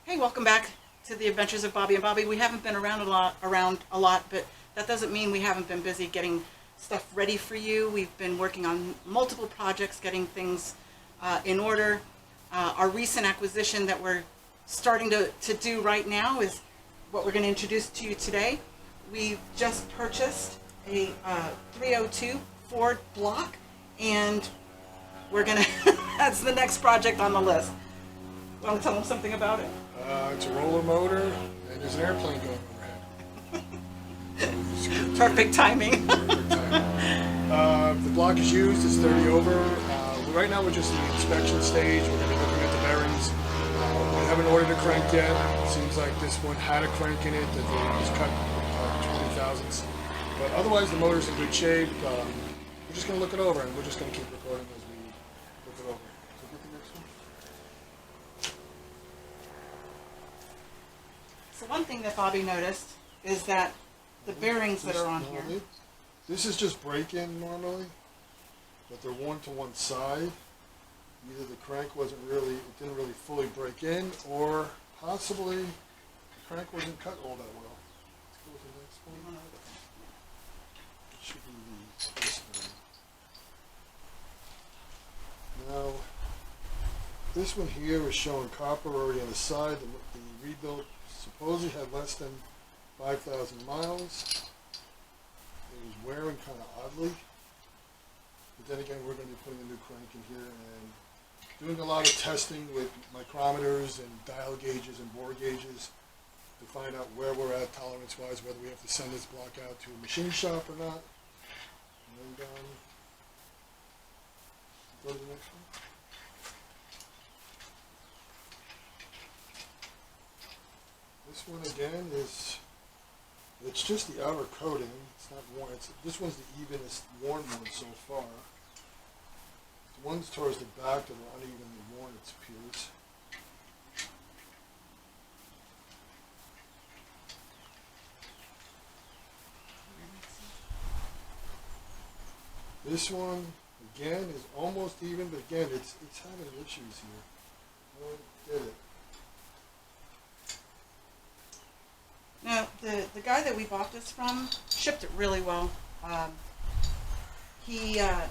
Hey, welcome back to the Adventures of Bobbie and Bobbie. We haven't been around a lot, but that doesn't mean we haven't been busy getting stuff ready for you. We've been working on multiple projects, getting things in order. Our recent acquisition that we're starting to do right now is what we're going to introduce to you today. We just purchased a 302 Ford block, and we're going to, that's the next project on the list. Want to tell them something about it? It's a roller motor, and there's an airplane going overhead. Perfect timing. Perfect timing. The block is used, it's 30 over. Right now we're just in the inspection stage. We're going to be looking at the bearings. We haven't ordered a crank yet. It seems like this one had a crank in it that they just cut 20 thousandths. But otherwise the motor's in good shape. We're just going to look it over, and we're just going to keep recording as we look it over. So get the next one. So one thing that Bobbie noticed is that the bearings that are on here. This is just break-in normally, but they're one to one side. Either the crank it didn't really fully break in, or possibly the crank wasn't cut all that well. Let's go to the next one. It should be this one. Now, this one here is showing copper already on the side. The rebuild supposedly had less than 5,000 miles. It was wearing kind of oddly. But then again, we're going to be putting a new crank in here and doing a lot of testing with micrometers and dial gauges and bore gauges to find out where we're at tolerance-wise, whether we have to send this block out to a machine shop or not. And go to the next one. This one again it's just the outer coating. It's not worn. This one's the evenest worn one so far. The ones towards the back that are unevenly worn, it appears. This one again is almost even, but again it's having issues here. I don't get it. Now, the guy that we bought this from shipped it really well. He had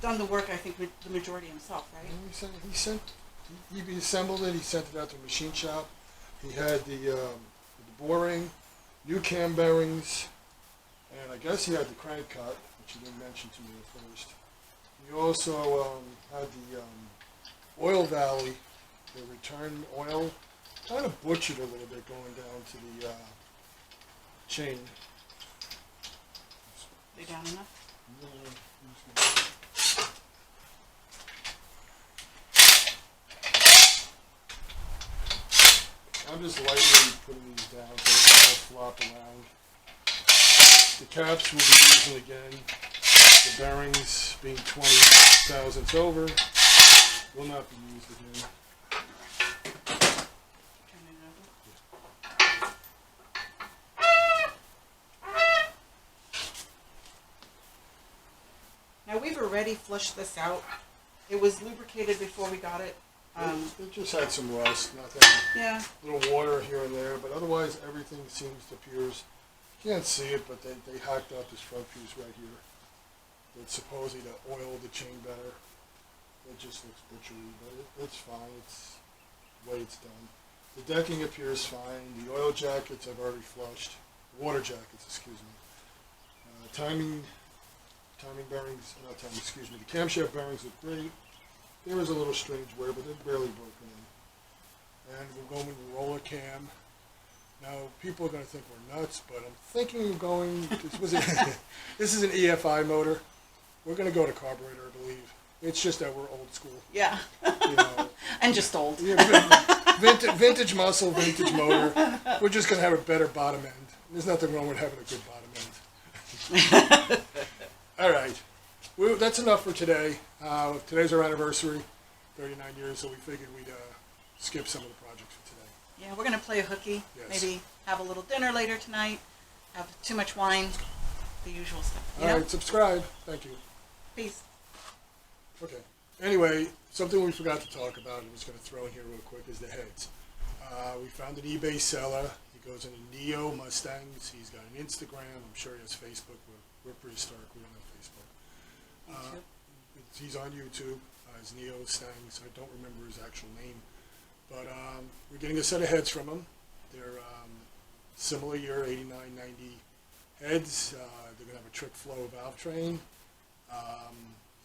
done the work, I think, with the majority himself, right? He assembled it. He sent it out to a machine shop. He had the boring, new cam bearings, and I guess he had the crank cut, which he didn't mention to me at first. He also had the oil valley, the return oil. Kind of butchered a little bit going down to the chain. They down enough? No, I'm just lightly putting these down so they don't flop around. The caps will be used again. The bearings being 20 thousandths over will not be used again. Now, we've already flushed this out. It was lubricated before we got it. It just had some rust, nothing. Yeah. Little water here and there, but otherwise everything seems to appears. You can't see it, but they hacked out this front piece right here. It's supposedly to oil the chain better. It just looks butchery, but it's fine. It's the way it's done. The decking appears fine. The oil jackets I've already flushed. Water jackets, excuse me. Timing bearings, the camshaft bearings look great. There is a little strange wear, but they're barely broken in. And we're going with the roller cam. Now, people are going to think we're nuts, but I'm thinking of going, this is an EFI motor. We're going to go to carburetor, I believe. It's just that we're old school. Yeah. You know, and just old. Yeah, vintage muscle, vintage motor. We're just going to have a better bottom end. There's nothing wrong with having a good bottom end. All right, that's enough for today. Today's our anniversary, 39 years, so we figured we'd skip some of the projects for today. Yeah, we're going to play a hooky, Yes. maybe have a little dinner later tonight, have too much wine, the usual stuff. All right, subscribe. Thank you. Peace. Okay. Anyway, something we forgot to talk about, and was going to throw in here real quick, is the heads. We found an eBay seller. He goes into Neo Mustangs. He's got an Instagram. I'm sure he has Facebook. We're prehistoric. We don't have Facebook. He's on YouTube as Neo Mustangs. I don't remember his actual name. But we're getting a set of heads from him. They're similar year, 89, 90 heads. They're going to have a trick flow valve train.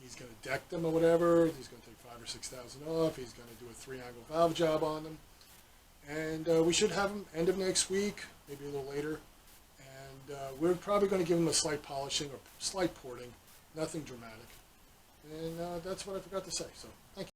He's going to deck them or whatever. He's going to take $5,000 or $6,000 off. He's going to do a 3-angle valve job on them. And we should have them end of next week, maybe a little later. And we're probably going to give them a slight polishing or slight porting, nothing dramatic. And that's what I forgot to say. So thank you.